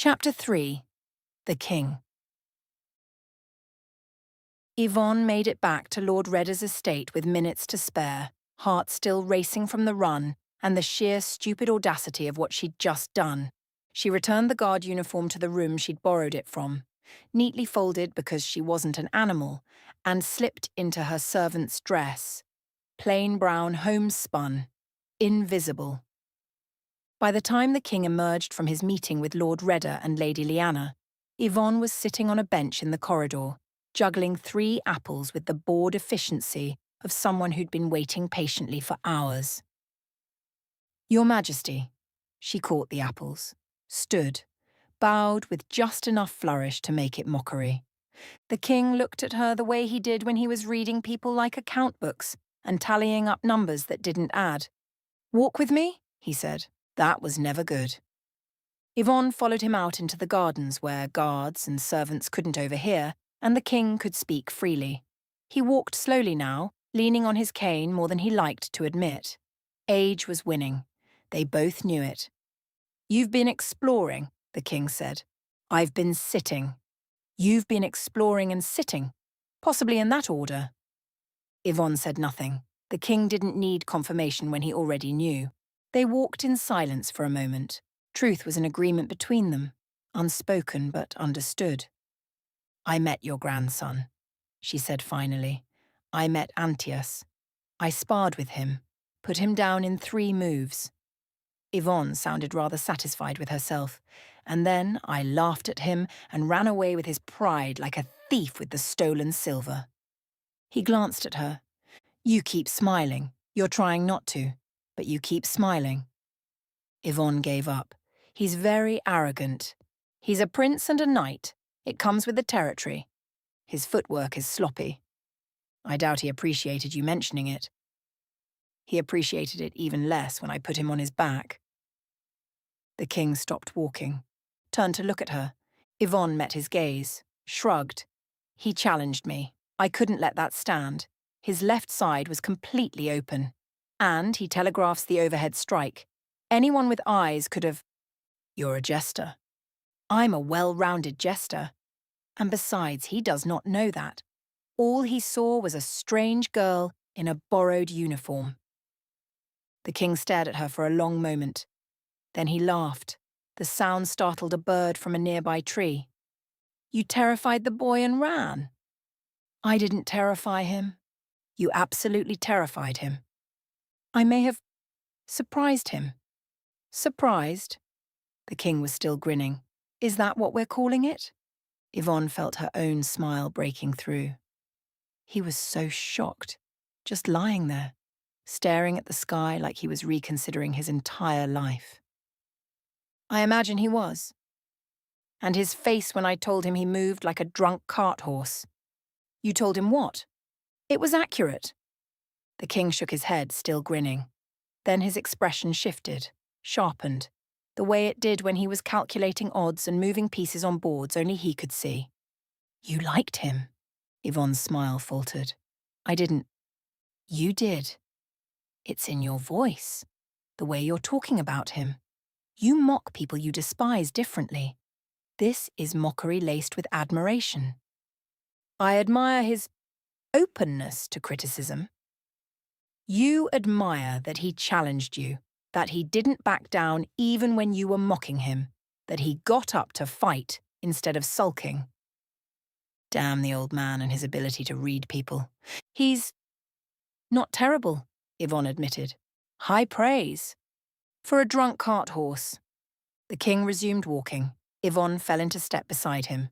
Chapter 3. The King. Yvonne made it back to Lord Redder's estate with minutes to spare, heart still racing from the run and the sheer stupid audacity of what she'd just done. She returned the guard uniform to the room she'd borrowed it from, neatly folded because she wasn't an animal, and slipped into her servant's dress. Plain brown homespun, invisible. By the time the king emerged from his meeting with Lord Redder and Lady Lyanna, Yvonne was sitting on a bench in the corridor, juggling 3 apples with the bored efficiency of someone who'd been waiting patiently for hours. "Your Majesty," she caught the apples, stood, bowed with just enough flourish to make it mockery. The king looked at her the way he did when he was reading people like account books and tallying up numbers that didn't add. "Walk with me?" he said. That was never good. Yvonne followed him out into the gardens where guards and servants couldn't overhear, and the king could speak freely. He walked slowly now, leaning on his cane more than he liked to admit. Age was winning. They both knew it. "You've been exploring," the king said. "I've been sitting. You've been exploring and sitting, possibly in that order." Yvonne said nothing. The king didn't need confirmation when he already knew. They walked in silence for a moment. Truth was an agreement between them, unspoken but understood. "I met your grandson," she said finally. "I met Antius. I sparred with him, put him down in 3 moves. Yvonne sounded rather satisfied with herself. And then I laughed at him and ran away with his pride like a thief with the stolen silver." He glanced at her. "You keep smiling. You're trying not to, but you keep smiling." Yvonne gave up. "He's very arrogant. He's a prince and a knight. It comes with the territory. His footwork is sloppy. I doubt he appreciated you mentioning it. He appreciated it even less when I put him on his back." The king stopped walking, turned to look at her. Yvonne met his gaze, shrugged. "He challenged me. I couldn't let that stand. His left side was completely open. And he telegraphs the overhead strike. Anyone with eyes could have..." "You're a jester." "I'm a well-rounded jester. And besides, he does not know that. All he saw was a strange girl in a borrowed uniform." The king stared at her for a long moment. Then he laughed. The sound startled a bird from a nearby tree. "You terrified the boy and ran." "I didn't terrify him." "You absolutely terrified him." "I may have surprised him." "Surprised?" The king was still grinning. "Is that what we're calling it?" Yvonne felt her own smile breaking through. He was so shocked, just lying there, staring at the sky like he was reconsidering his entire life. "I imagine he was. And his face when I told him he moved like a drunk cart horse." "You told him what?" "It was accurate." The king shook his head, still grinning. Then his expression shifted, sharpened, the way it did when he was calculating odds and moving pieces on boards only he could see. "You liked him." Yvonne's smile faltered. "I didn't." "You did. It's in your voice, the way you're talking about him. You mock people you despise differently. This is mockery laced with admiration." "I admire his openness to criticism." "You admire that he challenged you, that he didn't back down even when you were mocking him, that he got up to fight instead of sulking." Damn the old man and his ability to read people. "He's not terrible," Yvonne admitted. "High praise. For a drunk cart horse." The king resumed walking. Yvonne fell into step beside him.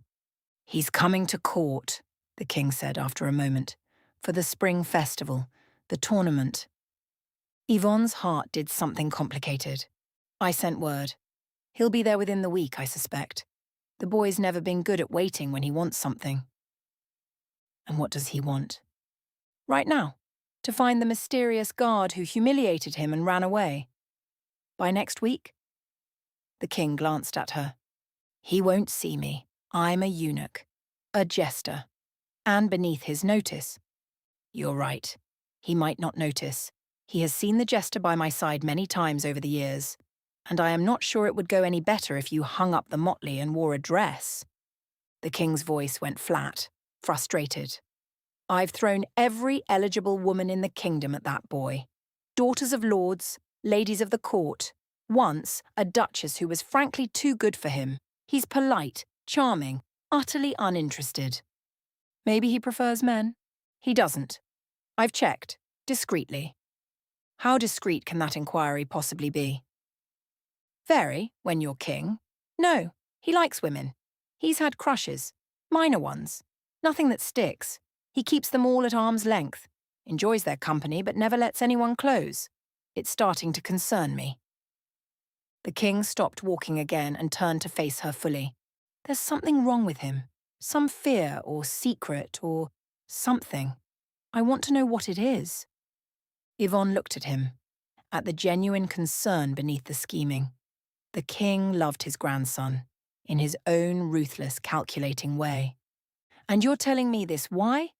"He's coming to court," the king said after a moment, "for the spring festival, the tournament." Yvonne's heart did something complicated. "I sent word. He'll be there within the week, I suspect. The boy's never been good at waiting when he wants something." "And what does he want?" "Right now, to find the mysterious guard who humiliated him and ran away. By next week?" The king glanced at her. "He won't see me. I'm a eunuch, a jester, and beneath his notice." "You're right. He might not notice. He has seen the jester by my side many times over the years. and I am not sure it would go any better if you hung up the motley and wore a dress." The king's voice went flat, frustrated. "I've thrown every eligible woman in the kingdom at that boy. Daughters of lords, ladies of the court. Once, a duchess who was frankly too good for him. He's polite, charming, utterly uninterested. Maybe he prefers men? He doesn't. I've checked, discreetly." "How discreet can that inquiry possibly be?" "Very, when you're king. No, he likes women. He's had crushes, minor ones. Nothing that sticks. He keeps them all at arm's length, enjoys their company but never lets anyone close. It's starting to concern me." The king stopped walking again and turned to face her fully. "There's something wrong with him. Some fear or secret or something. I want to know what it is." Yvonne looked at him, at the genuine concern beneath the scheming. The king loved his grandson, in his own ruthless, calculating way. "And you're telling me this why?"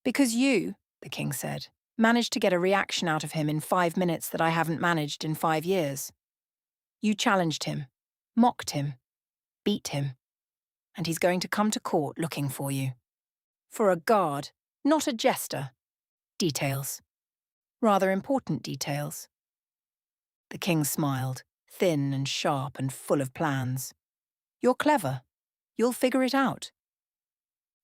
"Because you," the king said, "managed to get a reaction out of him in 5 minutes that I haven't managed in 5 years. You challenged him, mocked him, beat him, and he's going to come to court looking for you. For a guard, not a jester. Details. Rather important details." The king smiled, thin and sharp and full of plans. "You're clever. You'll figure it out."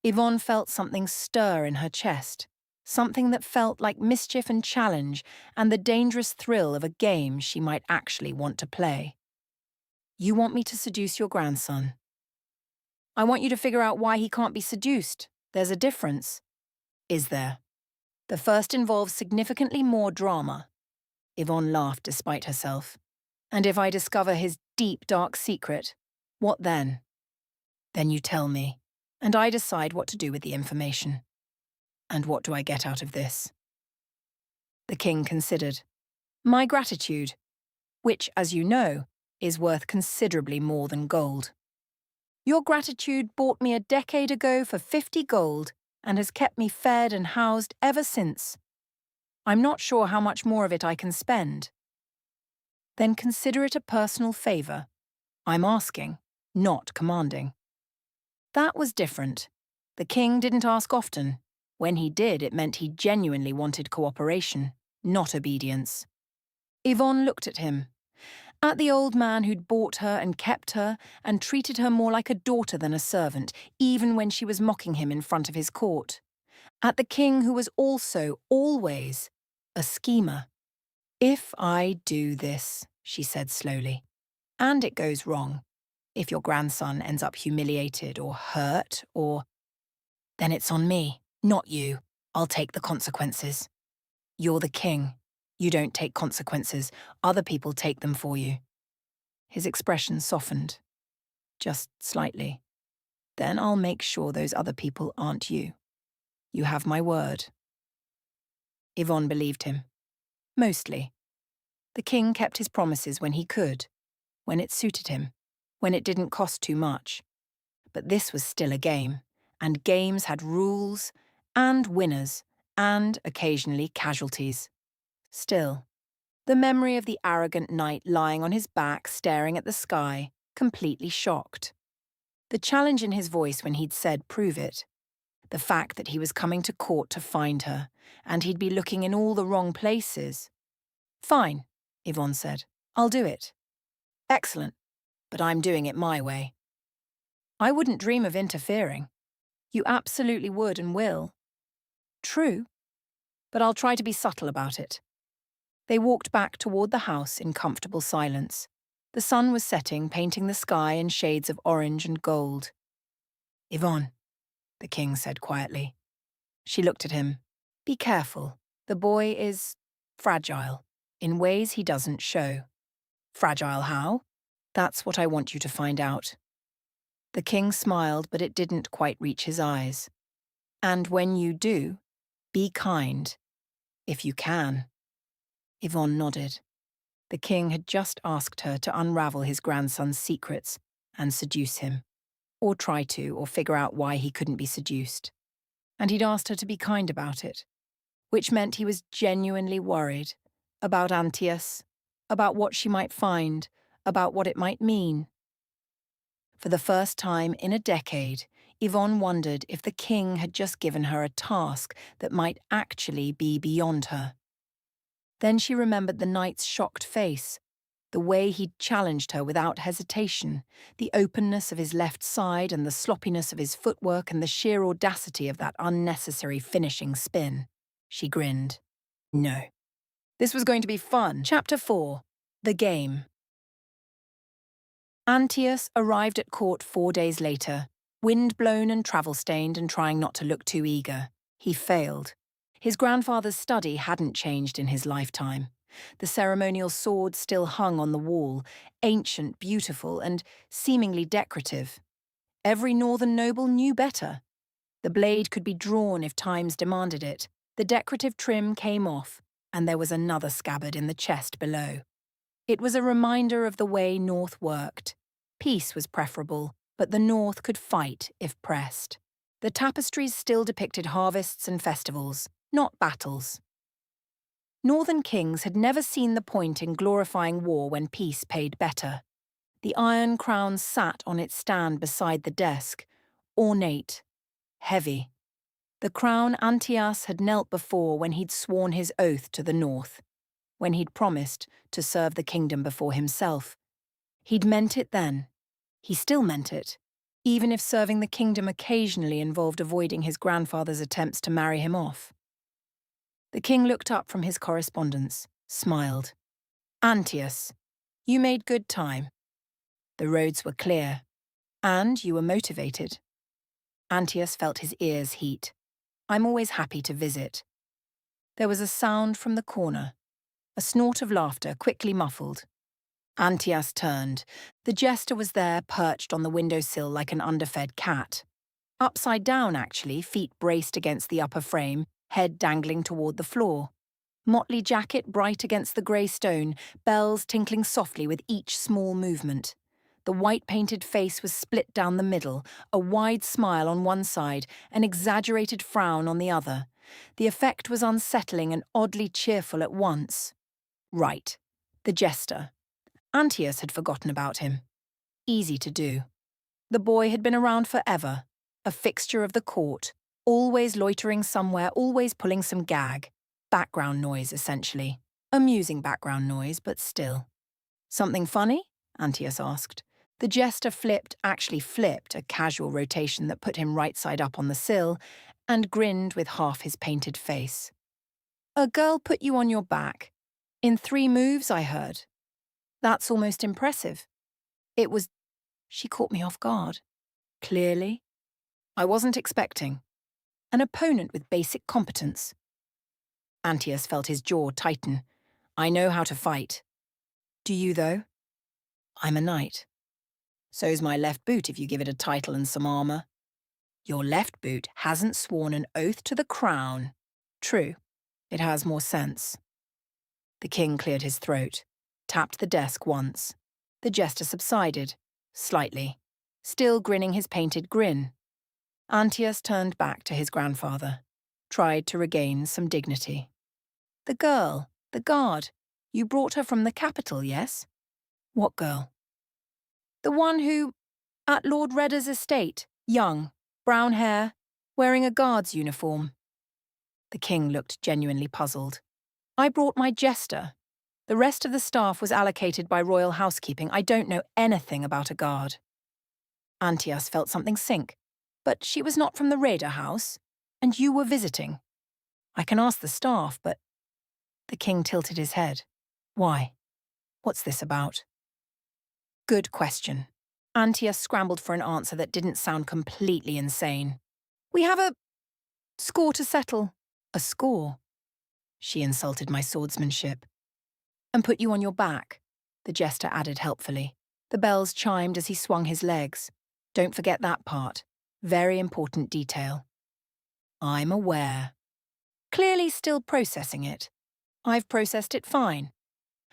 Yvonne felt something stir in her chest, something that felt like mischief and challenge and the dangerous thrill of a game she might actually want to play. "You want me to seduce your grandson?" "I want you to figure out why he can't be seduced. There's a difference." "Is there?" "The first involves significantly more drama." Yvonne laughed despite herself. "And if I discover his deep, dark secret, what then?" "Then you tell me, and I decide what to do with the information." "And what do I get out of this?" The king considered. "My gratitude, which, as you know, is worth considerably more than gold. Your gratitude bought me a decade ago for 50 gold and has kept me fed and housed ever since. I'm not sure how much more of it I can spend." "Then consider it a personal favor. I'm asking, not commanding." That was different. The king didn't ask often. When he did, it meant he genuinely wanted cooperation, not obedience. Yvonne looked at him, at the old man who'd bought her and kept her and treated her more like a daughter than a servant, even when she was mocking him in front of his court. At the king who was also, always, a schemer. "If I do this," she said slowly, "and it goes wrong, if your grandson ends up humiliated or hurt or... then it's on me, not you. I'll take the consequences. You're the king. You don't take consequences. Other people take them for you." His expression softened, just slightly. "Then I'll make sure those other people aren't you. You have my word." Yvonne believed him. Mostly. The king kept his promises when he could, when it suited him, when it didn't cost too much. But this was still a game, and games had rules, and winners, and occasionally casualties. Still, the memory of the arrogant knight lying on his back staring at the sky completely shocked. The challenge in his voice when he'd said prove it. The fact that he was coming to court to find her, and he'd be looking in all the wrong places. "Fine," Yvonne said. "I'll do it." "Excellent, but I'm doing it my way." "I wouldn't dream of interfering." "You absolutely would and will." "True, but I'll try to be subtle about it." They walked back toward the house in comfortable silence. The sun was setting, painting the sky in shades of orange and gold. "Yvonne," the king said quietly. She looked at him. "Be careful. The boy is fragile, in ways he doesn't show." "Fragile how?" "That's what I want you to find out." The king smiled, but it didn't quite reach his eyes. "And when you do, be kind, if you can." Yvonne nodded. The king had just asked her to unravel his grandson's secrets and seduce him, or try to, or figure out why he couldn't be seduced. And he'd asked her to be kind about it, which meant he was genuinely worried about Antias, about what she might find, about what it might mean. For the first time in a decade, Yvonne wondered if the king had just given her a task that might actually be beyond her. Then she remembered the knight's shocked face, the way he'd challenged her without hesitation, the openness of his left side and the sloppiness of his footwork and the sheer audacity of that unnecessary finishing spin. She grinned. No. This was going to be fun. Chapter 4. The Game. Antaeus arrived at court 4 days later, wind-blown and travel-stained and trying not to look too eager. He failed. His grandfather's study hadn't changed in his lifetime. The ceremonial sword still hung on the wall, ancient, beautiful, and seemingly decorative. Every northern noble knew better. The blade could be drawn if times demanded it. The decorative trim came off, and there was another scabbard in the chest below. It was a reminder of the way North worked. Peace was preferable, but the North could fight if pressed. The tapestries still depicted harvests and festivals, not battles. Northern kings had never seen the point in glorifying war when peace paid better. The iron crown sat on its stand beside the desk, ornate, heavy. The crown Antaeus had knelt before when he'd sworn his oath to the North, when he'd promised to serve the kingdom before himself. He'd meant it then. He still meant it, even if serving the kingdom occasionally involved avoiding his grandfather's attempts to marry him off. The king looked up from his correspondence, smiled. Antaeus, you made good time. The roads were clear, and you were motivated. Antaeus felt his ears heat. I'm always happy to visit. There was a sound from the corner, a snort of laughter quickly muffled. Antaeus turned. The jester was there, perched on the windowsill like an underfed cat. Upside down, actually, feet braced against the upper frame, head dangling toward the floor. Motley jacket bright against the grey stone, bells tinkling softly with each small movement. The white-painted face was split down the middle, a wide smile on one side, an exaggerated frown on the other. The effect was unsettling and oddly cheerful at once. Right. The jester. Antaeus had forgotten about him. Easy to do. The boy had been around forever, a fixture of the court, always loitering somewhere, always pulling some gag. Background noise, essentially. Amusing background noise, but still. Something funny? Antaeus asked. The jester actually flipped, a casual rotation that put him right side up on the sill, and grinned with half his painted face. A girl put you on your back. In 3 moves, I heard. That's almost impressive. It was... She caught me off guard. Clearly. I wasn't expecting. An opponent with basic competence. Antaeus felt his jaw tighten. I know how to fight. Do you, though? I'm a knight. So's my left boot if you give it a title and some armour. Your left boot hasn't sworn an oath to the crown. True. It has more sense. The king cleared his throat, tapped the desk once. The jester subsided, slightly, still grinning his painted grin. Antaeus turned back to his grandfather, tried to regain some dignity. The girl, the guard, you brought her from the capital, yes? What girl? The one who, at Lord Redder's estate, young, brown hair, wearing a guard's uniform. The king looked genuinely puzzled. I brought my jester. The rest of the staff was allocated by royal housekeeping. I don't know anything about a guard. Antaeus felt something sink. But she was not from the Raider house, and you were visiting. I can ask the staff, but... The king tilted his head. Why? What's this about? Good question. Antaeus scrambled for an answer that didn't sound completely insane. We have a score to settle. A score? She insulted my swordsmanship. And put you on your back, the jester added helpfully. The bells chimed as he swung his legs. Don't forget that part. Very important detail. I'm aware. Clearly still processing it. I've processed it fine.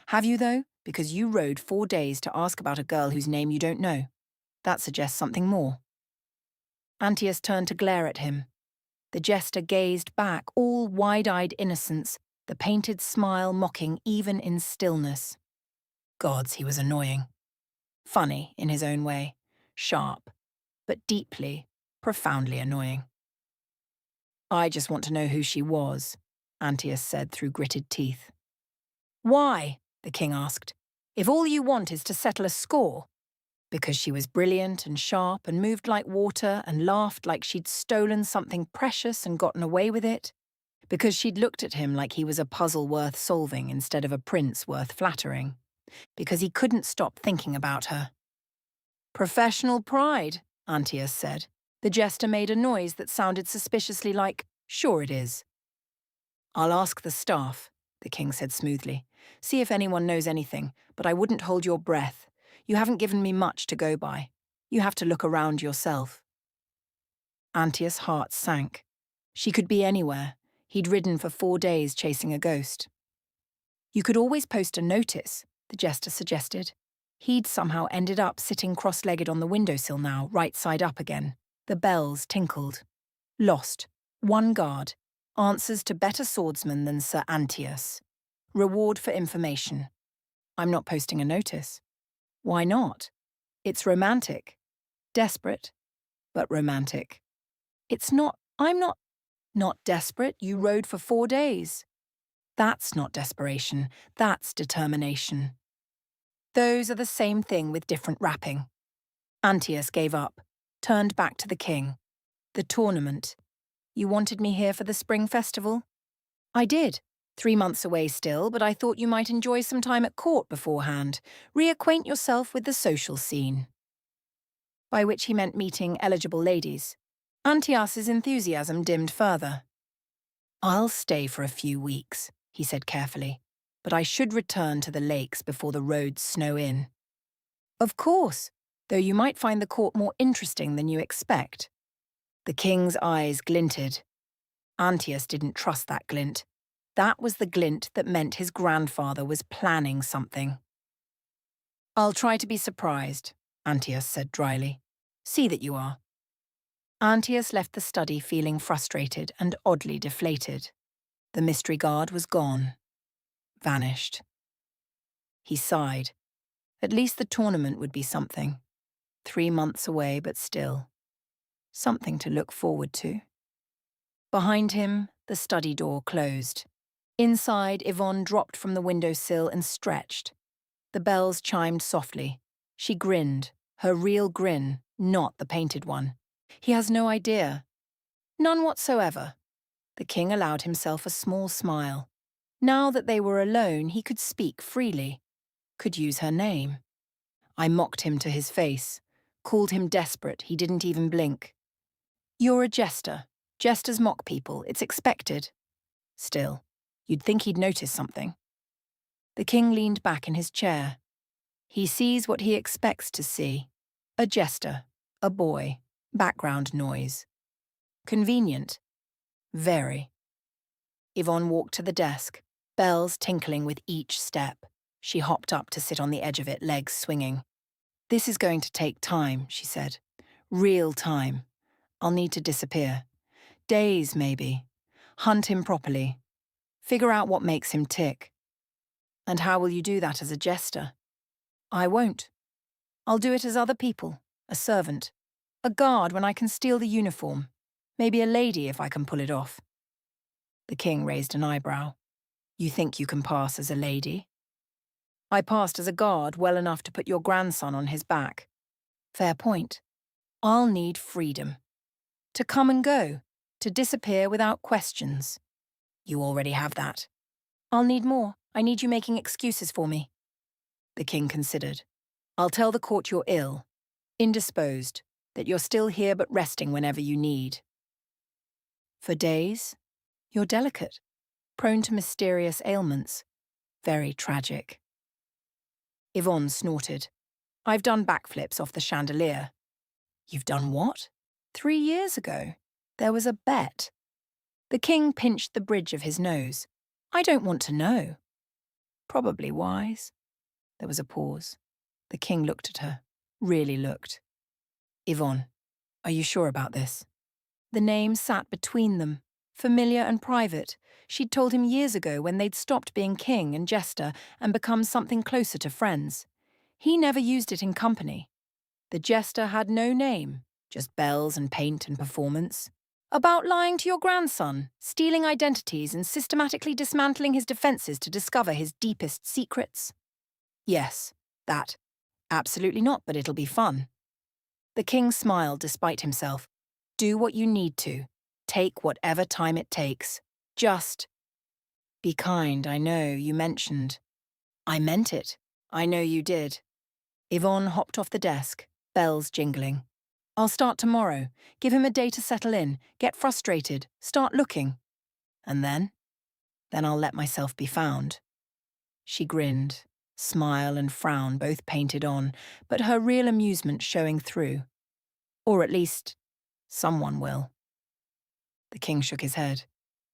Have you, though? Because you rode 4 days to ask about a girl whose name you don't know. That suggests something more. Antaeus turned to glare at him. The jester gazed back, all wide-eyed innocence, the painted smile mocking even in stillness. Gods, he was annoying. Funny in his own way, sharp, but deeply, profoundly annoying. I just want to know who she was, Antaeus said through gritted teeth. Why? The king asked. If all you want is to settle a score. Because she was brilliant and sharp and moved like water and laughed like she'd stolen something precious and gotten away with it. Because she'd looked at him like he was a puzzle worth solving instead of a prince worth flattering. Because he couldn't stop thinking about her. Professional pride, Antaeus said. The jester made a noise that sounded suspiciously like, sure it is. I'll ask the staff, the king said smoothly. See if anyone knows anything, but I wouldn't hold your breath. You haven't given me much to go by. You have to look around yourself. Antaeus' heart sank. She could be anywhere. He'd ridden for 4 days chasing a ghost. You could always post a notice, the jester suggested. He'd somehow ended up sitting cross-legged on the windowsill now, right side up again. The bells tinkled. Lost. 1 guard. Answers to better swordsman than Sir Antaeus. Reward for information. I'm not posting a notice. Why not? It's romantic. Desperate, but romantic. I'm not desperate. You rode for 4 days. That's not desperation. That's determination. Those are the same thing with different wrapping. Antaeus gave up, turned back to the king. The tournament. You wanted me here for the spring festival? I did. 3 months away still, but I thought you might enjoy some time at court beforehand. Reacquaint yourself with the social scene. By which he meant meeting eligible ladies. Antaeus's enthusiasm dimmed further. I'll stay for a few weeks, he said carefully, but I should return to the lakes before the roads snow in. Of course, though you might find the court more interesting than you expect. The king's eyes glinted. Antaeus didn't trust that glint. That was the glint that meant his grandfather was planning something. I'll try to be surprised, Antaeus said dryly. See that you are. Antaeus left the study feeling frustrated and oddly deflated. The mystery guard was gone. Vanished. He sighed. At least the tournament would be something. 3 months away, but still. Something to look forward to. Behind him, the study door closed. Inside, Yvonne dropped from the windowsill and stretched. The bells chimed softly. She grinned, her real grin, not the painted one. He has no idea. None whatsoever. The king allowed himself a small smile. Now that they were alone, he could speak freely. Could use her name. I mocked him to his face. Called him desperate, he didn't even blink. You're a jester. Jesters mock people, it's expected. Still, you'd think he'd notice something. The king leaned back in his chair. He sees what he expects to see. A jester, a boy, background noise. Convenient. Very. Yvonne walked to the desk, bells tinkling with each step. She hopped up to sit on the edge of it, legs swinging. This is going to take time, she said. Real time. I'll need to disappear. Days, maybe. Hunt him properly. Figure out what makes him tick. And how will you do that as a jester? I won't. I'll do it as other people, a servant. A guard when I can steal the uniform. Maybe a lady if I can pull it off. The king raised an eyebrow. You think you can pass as a lady? I passed as a guard well enough to put your grandson on his back. Fair point. I'll need freedom. To come and go. To disappear without questions. You already have that. I'll need more. I need you making excuses for me. The king considered. I'll tell the court you're ill. Indisposed. That you're still here but resting whenever you need. For days? You're delicate. Prone to mysterious ailments. Very tragic. Yvonne snorted. I've done backflips off the chandelier. You've done what? 3 years ago. There was a bet. The king pinched the bridge of his nose. I don't want to know. Probably wise. There was a pause. The king looked at her. Really looked. Yvonne, are you sure about this? The name sat between them, familiar and private. She'd told him years ago when they'd stopped being king and jester and become something closer to friends. He never used it in company. The jester had no name, just bells and paint and performance. About lying to your grandson, stealing identities and systematically dismantling his defences to discover his deepest secrets. Yes, that. Absolutely not, but it'll be fun. The king smiled despite himself. Do what you need to. Take whatever time it takes. Just be kind, I know, you mentioned. I meant it. I know you did. Yvonne hopped off the desk, bells jingling. I'll start tomorrow. Give him a day to settle in, get frustrated, start looking. And then? Then I'll let myself be found. She grinned, smile and frown both painted on, but her real amusement showing through. Or at least, someone will. The king shook his head.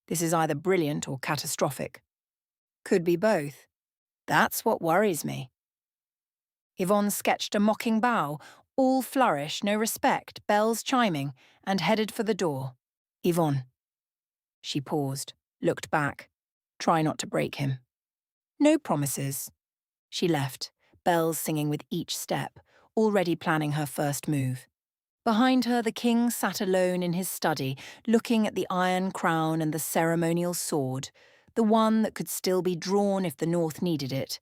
This is either brilliant or catastrophic. Could be both. That's what worries me. Yvonne sketched a mocking bow, all flourish, no respect, bells chiming, and headed for the door. Yvonne. She paused, looked back. Try not to break him. No promises. She left, bells singing with each step, already planning her first move. Behind her, the king sat alone in his study, looking at the iron crown and the ceremonial sword, the one that could still be drawn if the north needed it,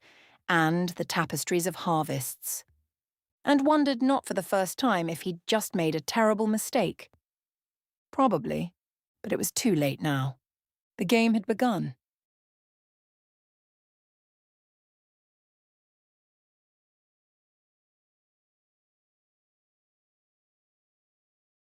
and the tapestries of harvests, and wondered not for the first time if he'd just made a terrible mistake. Probably, but it was too late now. The game had begun.